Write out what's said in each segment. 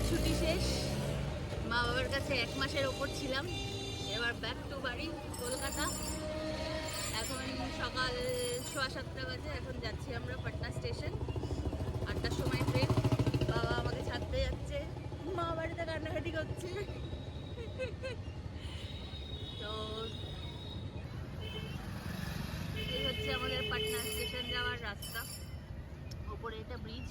ছুটি শেষ, মা বাবার কাছে 1 মাসের ওপর ছিলাম। এবার ব্যাক টু বাড়ি কলকাতা। এখন সকাল 7:15 বাজে। এখন যাচ্ছি আমরা পাটনা স্টেশন। 8টার সময় ট্রেন। বাবা আমাকে ছাড়তে যাচ্ছে, মা বাড়িতে কান্নাকাটি করছে। তো এই হচ্ছে আমাদের পাটনা স্টেশন যাওয়ার রাস্তা। ওপরে এটা ব্রিজ।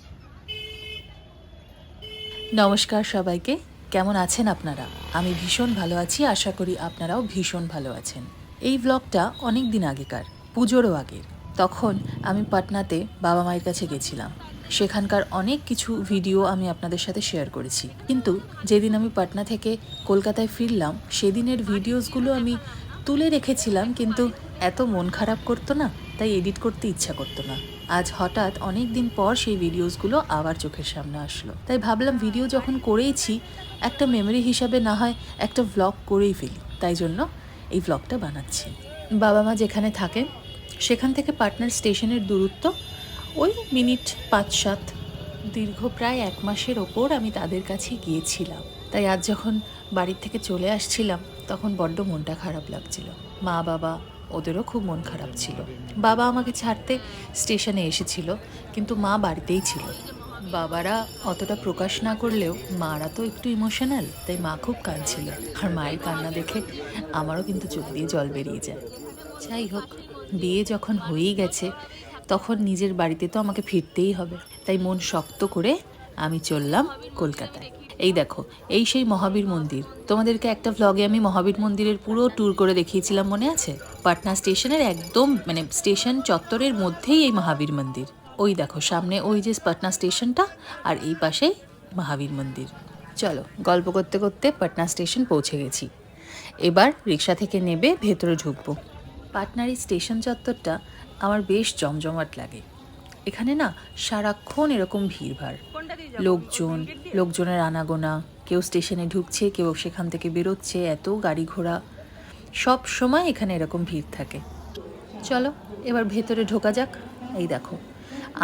নমস্কার সবাইকে, কেমন আছেন আপনারা? আমি ভীষণ ভালো আছি, আশা করি আপনারাও ভীষণ ভালো আছেন। এই ব্লগটা অনেক দিন আগেকার, পুজোরও আগের। তখন আমি পাটনাতে বাবা মায়ের কাছে গেছিলাম। সেখানকার অনেক কিছু ভিডিও আমি আপনাদের সাথে শেয়ার করেছি, কিন্তু যেদিন আমি পাটনা থেকে কলকাতায় ফিরলাম সেদিনের ভিডিওসগুলো আমি তুলে রেখেছিলাম, কিন্তু এত মন খারাপ করতো না, তাই এডিট করতে ইচ্ছা করতো না। আজ হঠাৎ অনেক দিন পর সেই ভিডিওসগুলো আবার চোখের সামনে আসলো, তাই ভাবলাম ভিডিও যখন করেইছি একটা মেমরি হিসাবে না হয় একটা ভ্লগ করেই ফেলি। তাই জন্য এই ভ্লগটা বানাচ্ছি। বাবা মা যেখানে থাকেন সেখান থেকে পাটনার স্টেশনের দূরত্ব ওই মিনিট 5-7। দীর্ঘ প্রায় 1 মাসের ওপর আমি তাদের কাছে গিয়েছিলাম, তাই আজ যখন বাড়ির থেকে চলে আসছিলাম তখন বড্ড মনটা খারাপ লাগছিল। মা বাবা ওদেরও খুব মন খারাপ ছিল। বাবা আমাকে ছাড়তে স্টেশনে এসেছিল, কিন্তু মা বাড়িতেই ছিল। বাবারা অতটা প্রকাশ না করলেও মারা তো একটু ইমোশনাল, তাই মা খুব কাঁদছিল। আর মায়ের কান্না দেখে আমারও কিন্তু চোখ দিয়ে জল বেরিয়ে যায়। যাই হোক, বিয়ে যখন হয়েই গেছে তখন নিজের বাড়িতে তো আমাকে ফিরতেই হবে, তাই মন শক্ত করে আমি চললাম কলকাতায়। এই দেখো, এই সেই মহাবীর মন্দির। তোমাদেরকে একটা ভ্লগে আমি মহাবীর মন্দিরের পুরো ট্যুর করে দেখিয়েছিলাম, মনে আছে? পাটনা স্টেশনের একদম স্টেশন চত্বরের মধ্যেই এই মহাবীর মন্দির। ওই দেখো সামনে ওই যে পাটনা স্টেশনটা, আর এই পাশেই মহাবীর মন্দির। চলো, গল্প করতে করতে পাটনা স্টেশন পৌঁছে গেছি। এবার রিক্সা থেকে নেবে ভেতরে ঢুকবো। পাটনার এই স্টেশন চত্বরটা আমার বেশ জমজমাট লাগে। এখানে না সারাক্ষণ এরকম ভিড়ভাড়, লোকজনের আনাগোনা। কেউ স্টেশনে ঢুকছে, কেউ সেখান থেকে বেরোচ্ছে, এত গাড়ি ঘোড়া, সব সময় এখানে এরকম ভিড় থাকে। চলো এবার ভেতরে ঢোকা যাক। এই দেখো,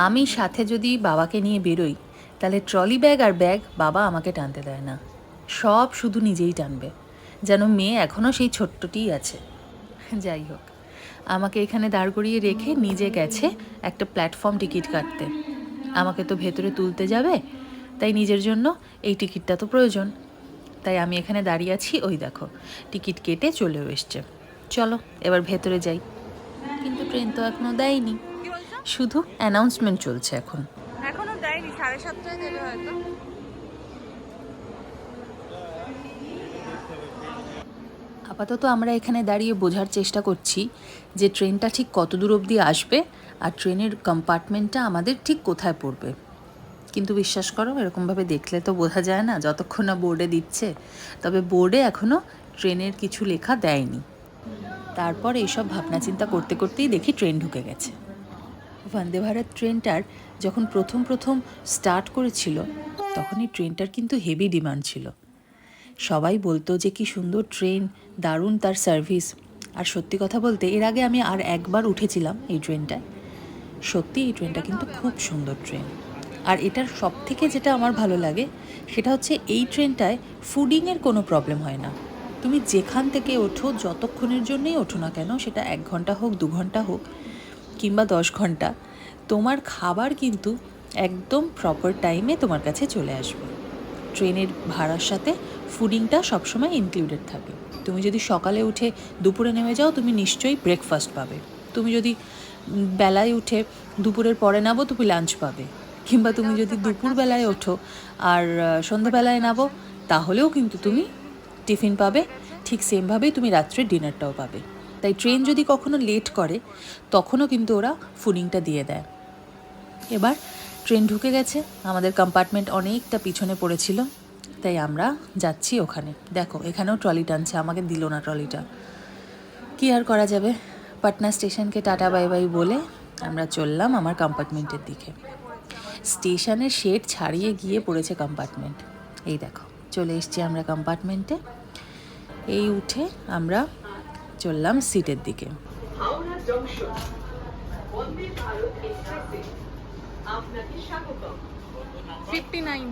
আমি সাথে যদি বাবাকে নিয়ে বেরোই তাহলে ট্রলি ব্যাগ আর ব্যাগ বাবা আমাকে টানতে দেয় না, সব শুধু নিজেই টানবে, যেন মেয়ে এখনও সেই ছোট্টটিই আছে। যাই হোক, আমাকে এখানে দাঁড় করিয়ে রেখে নিজে গেছে একটা প্ল্যাটফর্ম টিকিট কাটতে। আমাকে তো ভেতরে তুলতে যাবে, তাই নিজের জন্য এই টিকিটটা তো প্রয়োজন। তাই আমি এখানে দাঁড়িয়ে আছি। ওই দেখো, টিকিট কেটে চলেও এসছে। চলো এবার ভেতরে যাই। কিন্তু ট্রেন তো এখনো দেয়নি, শুধু অ্যানাউন্সমেন্ট চলছে এখন। এখনো দেয়নি, 7:30টায় দেবে হয়তো। আপাতত আমরা এখানে দাঁড়িয়ে বোঝার চেষ্টা করছি যে ট্রেনটা ঠিক কত দূর অবধি আসবে আর ট্রেনের কম্পার্টমেন্টটা আমাদের ঠিক কোথায় পড়বে। কিন্তু বিশ্বাস করো, এরকমভাবে দেখলে তো বোঝা যায় না যতক্ষণ না বোর্ডে দিচ্ছে। তবে বোর্ডে এখনও ট্রেনের কিছু লেখা দেয়নি। তারপর এইসব ভাবনা চিন্তা করতে করতেই দেখি ট্রেন ঢুকে গেছে। বন্দে ভারত ট্রেনটার যখন প্রথম স্টার্ট করেছিল তখন এই ট্রেনটার কিন্তু হেভি ডিমান্ড ছিল। সবাই বলতো যে কি সুন্দর ট্রেন, দারুণ তার সার্ভিস। আর সত্যি কথা বলতে এর আগে আমি আর একবার উঠেছিলাম এই ট্রেনটায়। সত্যি এই ট্রেনটা কিন্তু খুব সুন্দর ট্রেন। আর এটার সব থেকে যেটা আমার ভালো লাগে সেটা হচ্ছে এই ট্রেনটায় ফুডিংয়ের কোনো প্রবলেম হয় না। তুমি যেখান থেকে ওঠো, যতক্ষণের জন্যই ওঠো না কেন, সেটা 1 ঘন্টা হোক, 2 ঘন্টা হোক, কিংবা 10 ঘন্টা, তোমার খাবার কিন্তু একদম প্রপার টাইমে তোমার কাছে চলে আসবে। ট্রেনের ভাড়ার সাথে ফুডিংটা সবসময় ইনক্লুডেড থাকে। তুমি যদি সকালে উঠে দুপুরে নেমে যাও, তুমি নিশ্চয়ই ব্রেকফাস্ট পাবে। তুমি যদি বেলায় উঠে দুপুরের পরে নামো, তুমি লাঞ্চ পাবে। কিংবা তুমি যদি দুপুরবেলায় ওঠো আর সন্ধ্যাবেলায় নামো, তাহলেও কিন্তু তুমি টিফিন পাবে। ঠিক সেমভাবেই তুমি রাত্রে ডিনারটাও পাবে। তাই ট্রেন যদি কখনো লেট করে তখনও কিন্তু ওরা ফুডিংটা দিয়ে দেয়। এবার ট্রেন ঢুকে গেছে, আমাদের কম্পার্টমেন্ট অনেকটা পিছনে পড়েছিল, তাই আমরা যাচ্ছি ওখানে। দেখো এখানেও ট্রলি টানছে, আমাকে দিল না ট্রলিটা। কী আর করা যাবে, পাটনা স্টেশনকে টাটা বাই বাই বলে আমরা চললাম আমার কম্পার্টমেন্টের দিকে। স্টেশনের শেড ছাড়িয়ে গিয়ে পড়েছে কম্পার্টমেন্ট। এই দেখো চলে এসছি আমরা কম্পার্টমেন্টে। এই উঠে আমরা চললাম সিটের দিকে। হাওড়া জংশন বন্দে ভারত এক্সপ্রেসে আপনাকে স্বাগতম। 59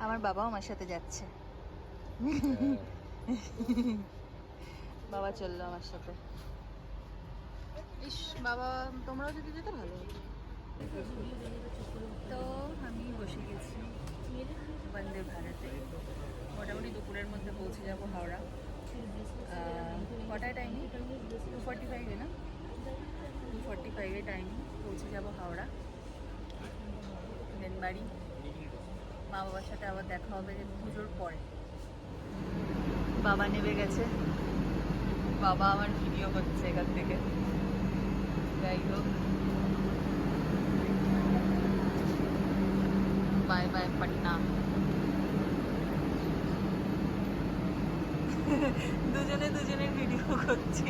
আমার বাবাও আমার সাথে যাচ্ছে। বাবা চললো আমার সাথে। ইস বাবা, তোমরাও যদি যেতে ভালো হতো। তো আমি বসে গেছি বন্দে ভারতে। মোটামুটি দুপুরের মধ্যে পৌঁছে যাব হাওড়া। কটায় টাইমে? 2:45 না? 2:45 টাইমে পৌঁছে যাব হাওড়া। দেন বাড়ি। মা বাবার সাথে আবার দেখা হবে যে পুজোর পরে। বাবা নেমে গেছে, বাবা আমার ভিডিও করছে এখান থেকে। যাই হোক, বাই বাই পাটনা। দুজনে দুজনের ভিডিও করছি।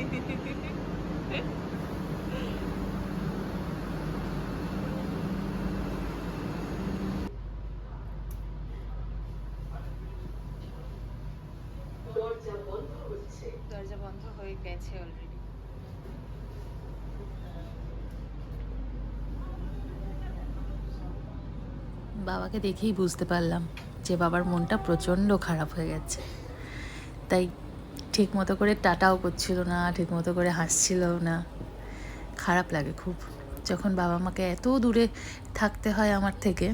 দরজা বন্ধ হচ্ছে। দরজা বন্ধ হয়ে গেছে অলরেডি। বাবাকে দেখেই বুঝতে পারলাম যে বাবার মনটা প্রচণ্ড খারাপ হয়ে গেছে। তাই ঠিক মতো করে টাটাও করছিল না, ঠিক মতো করে হাসছিল না। খারাপ লাগে খুব, যখন বাবা মাকে এত দূরে থাকতে হয় আমার থেকে,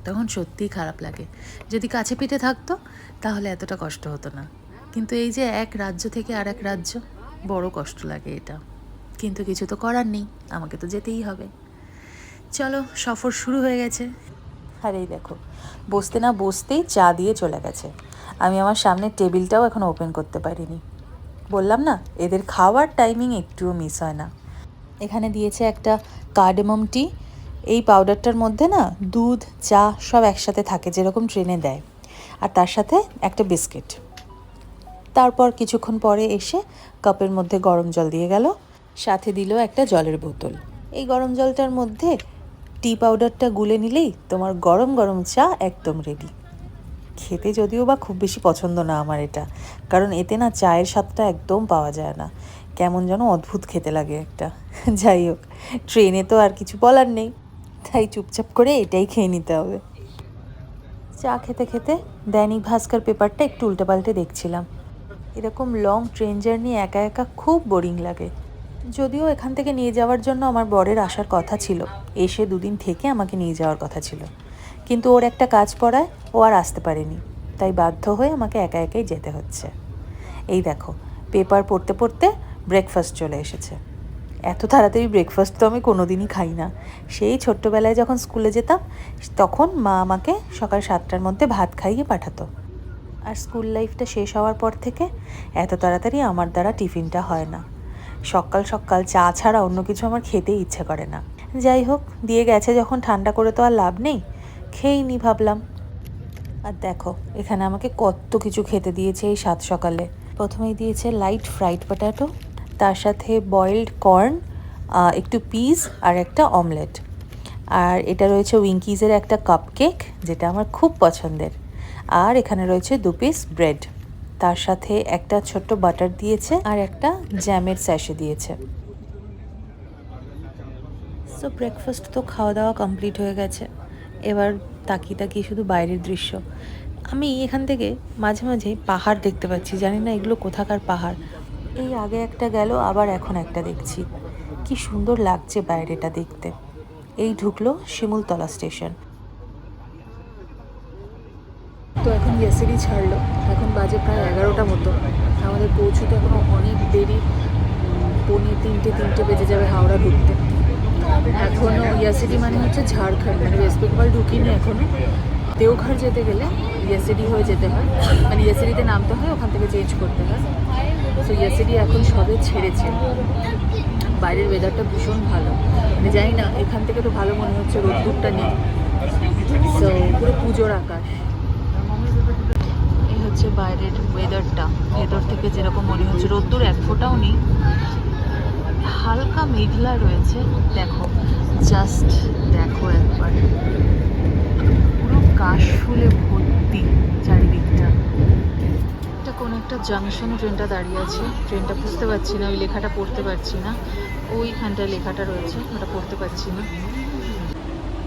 তখন সত্যিই খারাপ লাগে। যদি কাছে পিঠে থাকতো তাহলে এতটা কষ্ট হতো না, কিন্তু এই যে এক রাজ্য থেকে আর এক রাজ্য, বড় কষ্ট লাগে এটা। কিন্তু কিছু তো করার নেই, আমাকে তো যেতেই হবে। চলো, সফর শুরু হয়ে গেছে। আর এই দেখো, বসতে না বসতেই চা দিয়ে চলে গেছে। আমি আমার সামনের টেবিলটাও এখন ওপেন করতে পারিনি। বললাম না, এদের খাওয়ার টাইমিং একটুও মিস হয় না। এখানে দিয়েছে একটা কার্ডামম টি। এই পাউডারটার মধ্যে না দুধ, চা সব একসাথে থাকে, যেরকম ট্রেনে দেয়। আর তার সাথে একটা বিস্কিট। তারপর কিছুক্ষণ পরে এসে কাপের মধ্যে গরম জল দিয়ে গেল, সাথে দিল একটা জলের বোতল। এই গরম জলটার মধ্যে টি পাউডারটা গুলে নিলেই তোমার গরম গরম চা একদম রেডি। খেতে যদিও বা খুব বেশি পছন্দ না আমার এটা, কারণ এতে না চায়ের স্বাদটা একদম পাওয়া যায় না, কেমন যেন অদ্ভুত খেতে লাগে একটা। যাই হোক, ট্রেনে তো আর কিছু বলার নেই, তাই চুপচাপ করে এটাই খেয়ে নিতে হবে। চা খেতে খেতে দৈনিক ভাস্কর পেপারটা একটু উল্টে পাল্টে দেখছিলাম। এরকম লং ট্রেন জার্নি একা একা খুব বোরিং লাগে। যদিও এখান থেকে নিয়ে যাওয়ার জন্য আমার বরের আসার কথা ছিল, এসে 2 দিন থেকে আমাকে নিয়ে যাওয়ার কথা ছিল, কিন্তু ওর একটা কাজ পড়ায় ও আর আসতে পারেনি, তাই বাধ্য হয়ে আমাকে একা একাই যেতে হচ্ছে। এই দেখো, পেপার পড়তে পড়তে ব্রেকফাস্ট চলে এসেছে। এত তাড়াতাড়ি ব্রেকফাস্ট তো আমি কোনোদিনই খাই না। সেই ছোট্টবেলায় যখন স্কুলে যেতাম, তখন মা আমাকে সকাল 7টার মধ্যে ভাত খাইয়ে পাঠাতো। আর স্কুল লাইফটা শেষ হওয়ার পর থেকে এত তাড়াতাড়ি আমার দ্বারা টিফিনটা হয় না। সকাল সকাল চা ছাড়া অন্য কিছু আমার খেতেই ইচ্ছে করে না। যাই হোক, দিয়ে গেছে যখন, ঠান্ডা করে তো আর লাভ নেই, খেয়েই নি ভাবলাম। আর দেখো, এখানে আমাকে কত কিছু খেতে দিয়েছে এই 7 সকালে। প্রথমেই দিয়েছে লাইট ফ্রাইড পটেটো, তার সাথে বয়েলড কর্ন, একটু পিস আর একটা অমলেট। আর এটা রয়েছে উইঙ্কিজের একটা কাপকেক, যেটা আমার খুব পছন্দের। আর এখানে রয়েছে 2 পিস ব্রেড, তার সাথে একটা ছোট্ট বাটার দিয়েছে আর একটা জ্যামের স্যাশে দিয়েছে। সো ব্রেকফাস্ট তো খাওয়া দাওয়া কমপ্লিট হয়ে গেছে। এবার তাকিয়ে শুধু বাইরের দৃশ্য। আমি এখান থেকে মাঝে মাঝে পাহাড় দেখতে পাচ্ছি, জানি না এগুলো কোথাকার পাহাড়। এই আগে একটা গেল, আবার এখন একটা দেখছি। কি সুন্দর লাগছে বাইরেটা দেখতে। এই ঢুকলো শিমুলতলা স্টেশন। তো এখন ইয়াসিরি ছাড়লো, এখন বাজে প্রায় 11টা মতো। আমাদের পৌঁছতে এখনো অনেক দেরি, 2:45 বেজে যাবে হাওড়া ঢুকতে। এখনও ইয়াসিরি মানে হচ্ছে ঝাড়খণ্ড, মানে ওয়েস্ট বেঙ্গল ঢুকিনি এখনও। দেওঘর যেতে গেলে ইয়াসিরি হয়ে যেতে হয়, মানে ইয়াসিরিতে নামতে হয়, ওখান থেকে চেঞ্জ করতে হয়। সো ইয়াসিরি এখন সবে ছেড়েছে। বাইরের ওয়েদারটা ভীষণ ভালো, মানে জানি না, এখান থেকে তো ভালো মনে হচ্ছে, রোদ্দুরটা নেই। সো পুরো পুজোর আকাশ। এই হচ্ছে বাইরের ওয়েদারটা, ভেতর থেকে যেরকম মনে হচ্ছে, রোদ্দুর এক ফোঁটাও নেই, হালকা মেঘলা রয়েছে। দেখো, জাস্ট দেখো একবার, পুরো কাশ ফুলে ভর্তি চারিদিকটা। এটা কোন একটা জাংশনে ট্রেনটা দাঁড়িয়ে আছে, ট্রেনটা বুঝতে পারছি না, ওই লেখাটা পড়তে পারছি না। ওইখানটায় লেখাটা রয়েছে, ওটা পড়তে পারছি না।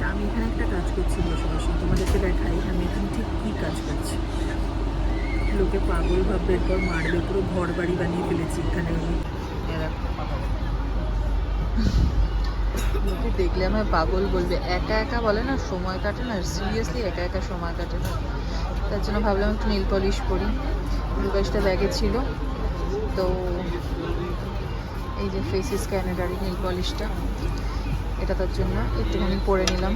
তা আমি এখানে একটা কাজ করছি বসে বসে, তোমাদেরকে দেখাই আমি এখানে ঠিক কী কাজ করছি। লোকে পাগল ভাববে, এরপর মারবে, পুরো ঘর বাড়ি বানিয়ে ফেলেছি এখানে আমি। লোকে দেখলে আমায় পাগল বলবে, একা একা বলে না সময় কাটে না, সিরিয়াসলি একা একা সময় কাটে না। তার জন্য ভাবলাম একটু নীল পলিশ করি, দুটো ব্যাগে ছিল। তো এই যে ফেসিস ক্যানাডারি নীল পলিশটা, এটা তার জন্য একটুখানি পরে নিলাম।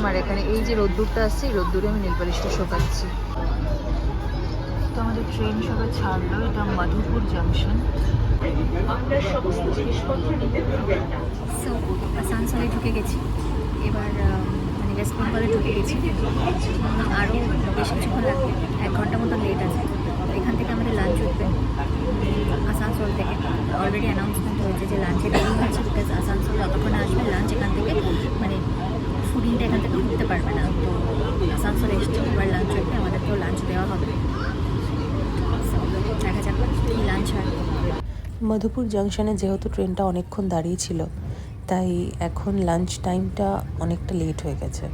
আর এখানে এই যে রোদ্দুরটা আসছে, এই রোদ্দুরে আমি নীল পলিশটা শোকাচ্ছি। তো আমাদের ট্রেন সবাই ছাড়লো, এটা মধুপুর জাংশন। আপনার সমস্ত জিনিসপত্র নিতে ভুলবেন না। সো আসানসোলে ঢুকে গেছি, এবার মানে ওয়েস্ট বেঙ্গলে ঢুকে গেছি। আরও বেশ কিছুক্ষণ লাগবে, 1 ঘন্টা মতো লেট আছে। তো এখান থেকে আমাদের লাঞ্চ উঠবে আসানসোল থেকে। অলরেডি অ্যানাউন্সমেন্ট হয়েছে যে লাঞ্চে দেরি হচ্ছে, বিকজ আসানসোল যতক্ষণ আসবে লাঞ্চ এখান থেকে মানে ফুডিংটা এখান থেকে উঠতে পারবে না। তো আসানসোলে এসছে, এবার লাঞ্চ উঠবে, আমাদেরকেও লাঞ্চ দেওয়া হবে। দেখা যাক কী লাঞ্চ হয়। মধুপুর জাংশনে যেহেতু ট্রেনটা অনেকক্ষণ দাঁড়িয়ে ছিল, তাই এখন লাঞ্চ টাইমটা অনেকটা লেট হয়ে গেছে।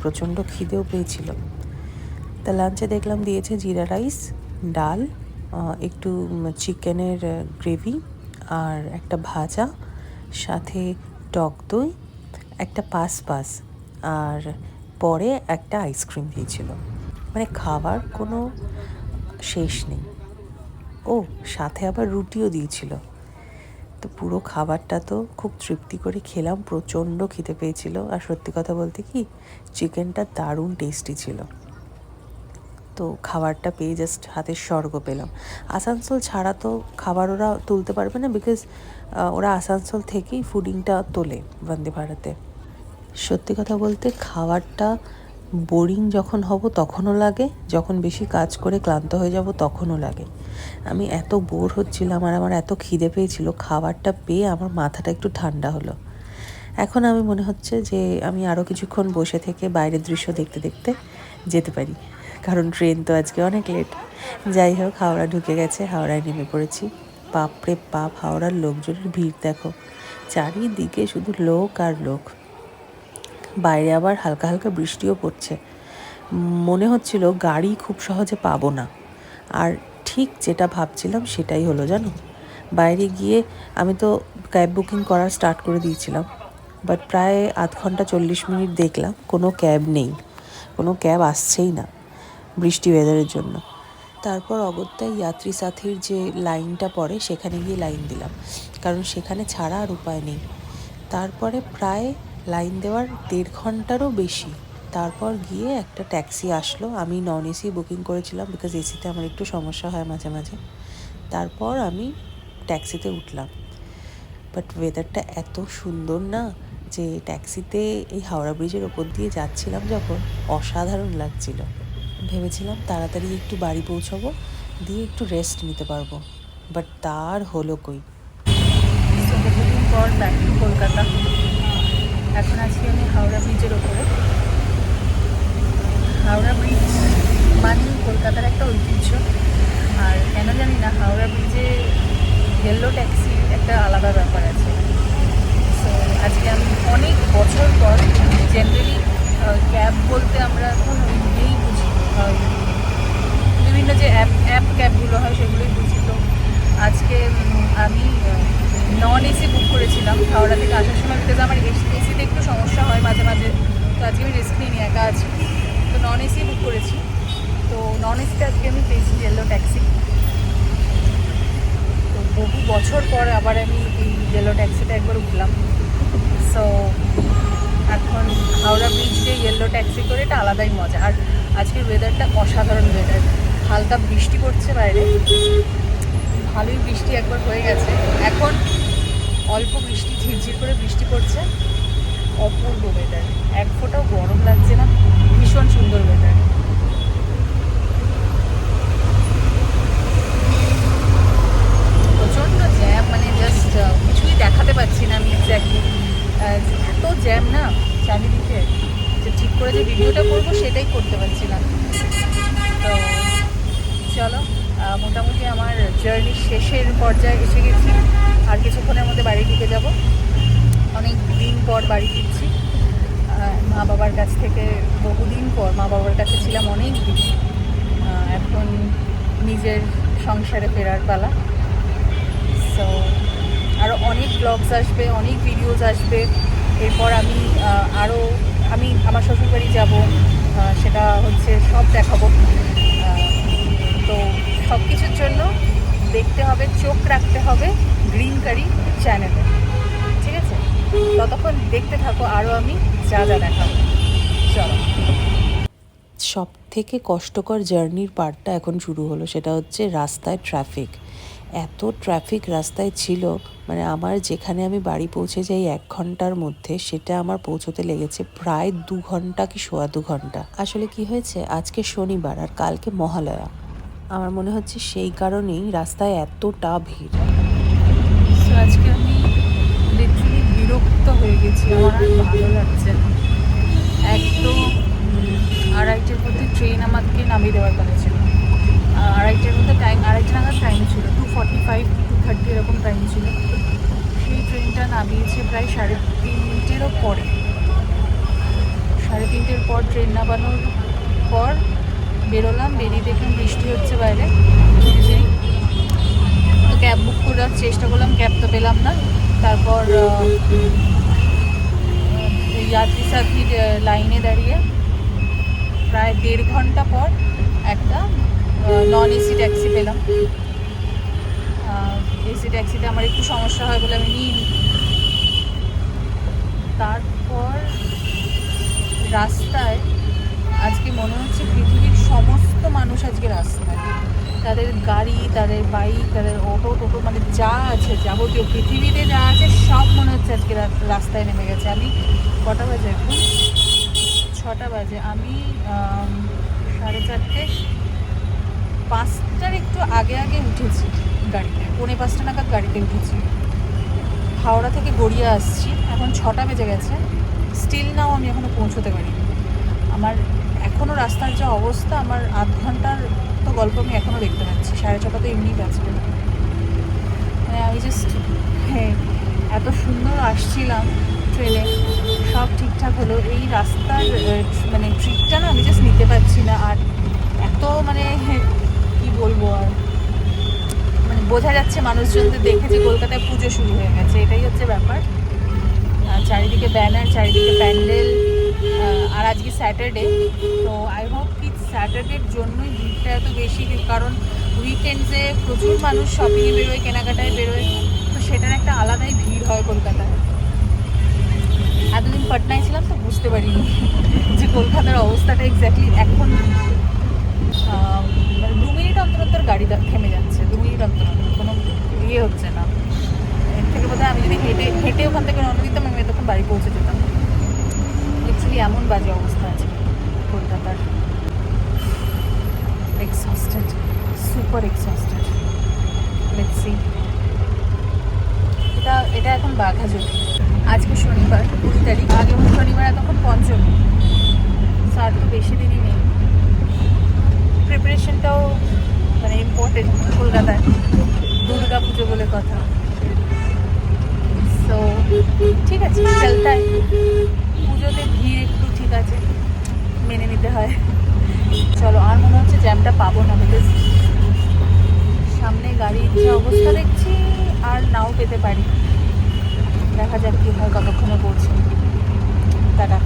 প্রচণ্ড খিদেও পেয়েছিল। তা লাঞ্চে দেখলাম দিয়েছে জিরা রাইস, ডাল, একটু চিকেনের গ্রেভি আর একটা ভাজা, সাথে টক দই, একটা পাস আর পরে একটা আইসক্রিম দিয়েছিল। মানে খাবার কোনো শেষ নেই। ও সাথে আবার রুটিও দিয়েছিল। তো পুরো খাবারটা তো খুব তৃপ্তি করে খেলাম, প্রচণ্ড খিদে পেয়েছিল। আর সত্যি কথা বলতে কি, চিকেনটা দারুণ টেস্টি ছিল। তো খাবারটা পেয়ে জাস্ট হাতের স্বর্গ পেলাম। আসানসোল ছাড়া তো খাবার ওরা তুলতে পারবে না, বিকজ ওরা আসানসোল থেকেই ফুডিংটা তোলে বন্দে ভারতে। সত্যি কথা বলতে খাবারটা বোরিং যখন হব তখনও লাগে, যখন বেশি কাজ করে ক্লান্ত হয়ে যাব তখনও লাগে। আমি এত বোর হচ্ছিলাম আর আমার এত খিদে পেয়েছিল, খাবারটা পেয়ে আমার মাথাটা একটু ঠান্ডা হলো। এখন আমি মনে হচ্ছে যে আমি আরও কিছুক্ষণ বসে থেকে বাইরের দৃশ্য দেখতে দেখতে যেতে পারি, কারণ ট্রেন তো আজকে অনেক লেট। যাই হোক, হাওড়া ঢুকে গেছে, হাওড়ায় নেমে পড়েছি। বাপরে বাপ, হাওড়ার লোকজনের ভিড় দেখো, চারিদিকে শুধু লোক আর লোক। বাইরে আবার হালকা হালকা বৃষ্টিও পড়ছে। মনে হচ্ছিল গাড়ি খুব সহজে পাবো না। আর ঠিক যেটা ভাবছিলাম সেটাই হলো, জানো। বাইরে গিয়ে আমি তো ক্যাব বুকিং করার স্টার্ট করে দিয়েছিলাম, বাট প্রায় আধ ঘন্টা 40 মিনিট দেখলাম কোনো ক্যাব নেই, কোনো ক্যাব আসছেই না বৃষ্টি ওয়েদারের জন্য। তারপর অগত্যায় যাত্রী সাথীর যে লাইনটা পড়ে সেখানে গিয়ে লাইন দিলাম, কারণ সেখানে ছাড়া আর উপায় নেই। তারপরে প্রায় লাইন দেওয়ার 1.5 ঘন্টারও বেশি, তারপর গিয়ে একটা ট্যাক্সি আসলো। আমি নন এসি বুকিং করেছিলাম, বিকজ এসিতে আমার একটু সমস্যা হয় মাঝে মাঝে। তারপর আমি ট্যাক্সিতে উঠলাম। বাট ওয়েদারটা এত সুন্দর না, যে ট্যাক্সিতে এই হাওড়া ব্রিজের ওপর দিয়ে যাচ্ছিলাম যখন, অসাধারণ লাগছিল। ভেবেছিলাম তাড়াতাড়ি একটু বাড়ি পৌঁছাবো, দিয়ে একটু রেস্ট নিতে পারবো, বাট তার হলো কই। বহুদিন পর ব্যাক টু কলকাতা। এখন আছি আমি হাওড়া ব্রিজের ওপরে। হাওড়া ব্রিজ মানে কলকাতার একটা ঐতিহ্য। আর কেন জানি না, হাওড়া ব্রিজে ইয়েলো ট্যাক্সির একটা আলাদা ব্যাপার আছে। সো আজকে আমি অনেক বছর পর, জেনারেলি ক্যাব বলতে আমরা এখন ইয়েই বুঝি, বিভিন্ন যে অ্যাপ ক্যাবগুলো হয় সেগুলোই বুঝি। তো আজকে আমি নন এসি বুক করেছিলাম হাওড়া থেকে আসার সময়, বিকজ আমার এসিতে একটু সমস্যা হয় মাঝে মাঝে। তো আজকে আমি রিস্ক নিইনি, একা আছি, তো নন এসি বুক করেছি। তো নন এসিতে আজকে আমি পেয়েছি ইয়েলো ট্যাক্সি। তো বহু বছর পর আবার আমি এই ইয়েলো ট্যাক্সিটা একবার উঠলাম। সো এখন হাওড়া ব্রিজ দিয়ে ইয়েলো ট্যাক্সি করে এটা আলাদাই মজা। আর আজকের ওয়েদারটা অসাধারণ ওয়েদার, হালকা বৃষ্টি পড়ছে বাইরে, ভালোই বৃষ্টি একবার হয়ে গেছে, এখন অল্প বৃষ্টি, ঝিরঝির করে বৃষ্টি পড়ছে। অপূর্ব ওয়েদার, এক ফোঁটাও গরম লাগছে না, ভীষণ সুন্দর ওয়েদার। প্রচণ্ড জ্যাম, মানে জাস্ট কিছুই দেখাতে পাচ্ছি না আমি এক্স্যাক্টলি, এত জ্যাম না চারিদিকে, যে ঠিক করে যে ভিডিওটা করবো সেটাই করতে পারছি না। তো চলো, মোটামুটি আমার জার্নির শেষের পর্যায়ে এসে গেছি। আর কিছুক্ষণের মধ্যে বাড়ি ঢুকে যাব। অনেক দিন পর বাড়ি ফিরছি। মা বাবার কাছ থেকে বহুদিন পর, মা বাবার কাছে ছিলাম অনেক দিন, এখন নিজের সংসারে ফেরার পালা। সো আরও অনেক ব্লগস আসবে, অনেক ভিডিওস আসবে। এরপর আমি আমার শ্বশুরবাড়ি যাব, সেটা হচ্ছে সব দেখাবো। তো সব কিছুর জন্য দেখতে হবে, চোখ রাখতে হবে গ্রিন কারি চ্যানেলে, ঠিক আছে? ততক্ষণ দেখতে থাকো আরও আমি যা যা দেখাবো। চলো। সব থেকে কষ্টকর জার্নির পার্টটা এখন শুরু হলো, সেটা হচ্ছে রাস্তায় ট্রাফিক। এত ট্রাফিক রাস্তায় ছিল, মানে আমার যেখানে আমি বাড়ি পৌঁছে যাই 1 ঘন্টার মধ্যে, সেটা আমার পৌঁছতে লেগেছে প্রায় 2 ঘন্টা কি 2.25 ঘন্টা। আসলে কি হয়েছে, আজকে শনিবার আর কালকে মহালয়া। আমার মনে হচ্ছে সেই কারণেই রাস্তায় এতটা ভিড়। সো আজকে আমি লিটারালি বিরক্ত হয়ে গেছি, আমার আর ভালো লাগছে না। একদম 2:30-এর মধ্যে ট্রেন আমাকে নামিয়ে দেওয়ার কথা ছিল। 2:30-এর মধ্যে টাইম, 2:30 নাগাদ টাইম ছিল, 2:45 2:30 এরকম টাইম ছিল। সেই ট্রেনটা নামিয়েছে প্রায় 3:30-এরও পরে। 3:30-এর পর ট্রেন নামানোর পর বেরোলাম, বেরিয়ে দেখলাম বৃষ্টি হচ্ছে বাইরে। তো ক্যাব বুক করার চেষ্টা করলাম, ক্যাব তো পেলাম না। তারপর যাত্রী সাথী লাইনে দাঁড়িয়ে প্রায় 1.5 ঘন্টা পর একটা নন এসি ট্যাক্সি পেলাম। এসি ট্যাক্সিতে আমার একটু সমস্যা হয় বলে আমি নিইনি। তারপর রাস্তায় আজকে মনে হচ্ছে পৃথিবীর সমস্ত মানুষ আজকে রাস্তায়, তাদের গাড়ি, তাদের বাইক, তাদের অটো টোটো, মানে যা আছে যাবতীয় পৃথিবীতে যা আছে সব মনে হচ্ছে আজকে রাস্তায় নেমে গেছে। আমি কটা বাজে এখন? 6টা বাজে। আমি 4:30, 5টার একটু আগে উঠেছি গাড়িতে, 4:45 নাগাদ গাড়িতে উঠেছি। হাওড়া থেকে গড়িয়া আসছি, এখন 6টা বেজে গেছে। স্টিল নাও আমি এখনও পৌঁছতে পারিনি। আমার এখনও রাস্তার যা অবস্থা, আমার 8 ঘন্টার তো গল্প আমি এখনও দেখতে পাচ্ছি। 6:30 তো এমনি বাঁচবে না। মানে আমি জাস্ট এত সুন্দর আসছিলাম ট্রেনে, সব ঠিকঠাক হলো, এই রাস্তার মানে ট্রিপটা না আমি জাস্ট নিতে পারছি না। আর এত মানে কি বলবো, আর মানে বোঝা যাচ্ছে মানুষজনদের দেখে যে কলকাতায় পুজো শুরু হয়ে গেছে, এটাই হচ্ছে ব্যাপার। আর চারিদিকে ব্যানার, চারিদিকে প্যান্ডেল। আর আজকে স্যাটারডে, তো আই হোপ কি স্যাটারডের জন্যই ভিড়টা এত বেশি, কারণ উইকেন্ডসে প্রচুর মানুষ শপিংয়ে বেরোয়, কেনাকাটায় বেরোয়, তো সেটার একটা আলাদাই ভিড় হয় কলকাতায়। এতদিন পাটনায় ছিলাম তো বুঝতে পারিনি যে কলকাতার অবস্থাটা এক্স্যাক্টলি এখন। মানে 2 মিনিট অন্তর গাড়ি থেমে যাচ্ছে, 2 মিনিট অন্তর, কোনো ইয়ে হচ্ছে না। এর থেকে বোধহয় আমি যদি হেঁটে ওখান থেকে রওনা দিতাম, আমি তখন বাড়ি পৌঁছে যেতাম। লিটারালি এমন বাজে অবস্থা আছে কলকাতার। Exhausted, super exhausted. Let's see. এটা এখন বাঘাযতীন। আজকে শনিবার 20 তারিখ, আগে শনিবার এতক্ষণ পঞ্চমী। আর তো বেশি দিনই নেই। প্রিপারেশনটাও মানে ইম্পর্টেন্ট কলকাতায়, দুর্গা পুজো বলে কথা। সো ঠিক আছে, চলতায়। পুজোতে ভিড় একটু ঠিক আছে, মেনে নিতে হয়। চলো, আর মনে হচ্ছে জ্যামটা পাবো না, বিকজ সামনে গাড়ির যে অবস্থা দেখছি, আর নাও পেতে পারি। দেখা যাক কী হয়, কতক্ষণে পৌঁছে। টাটা।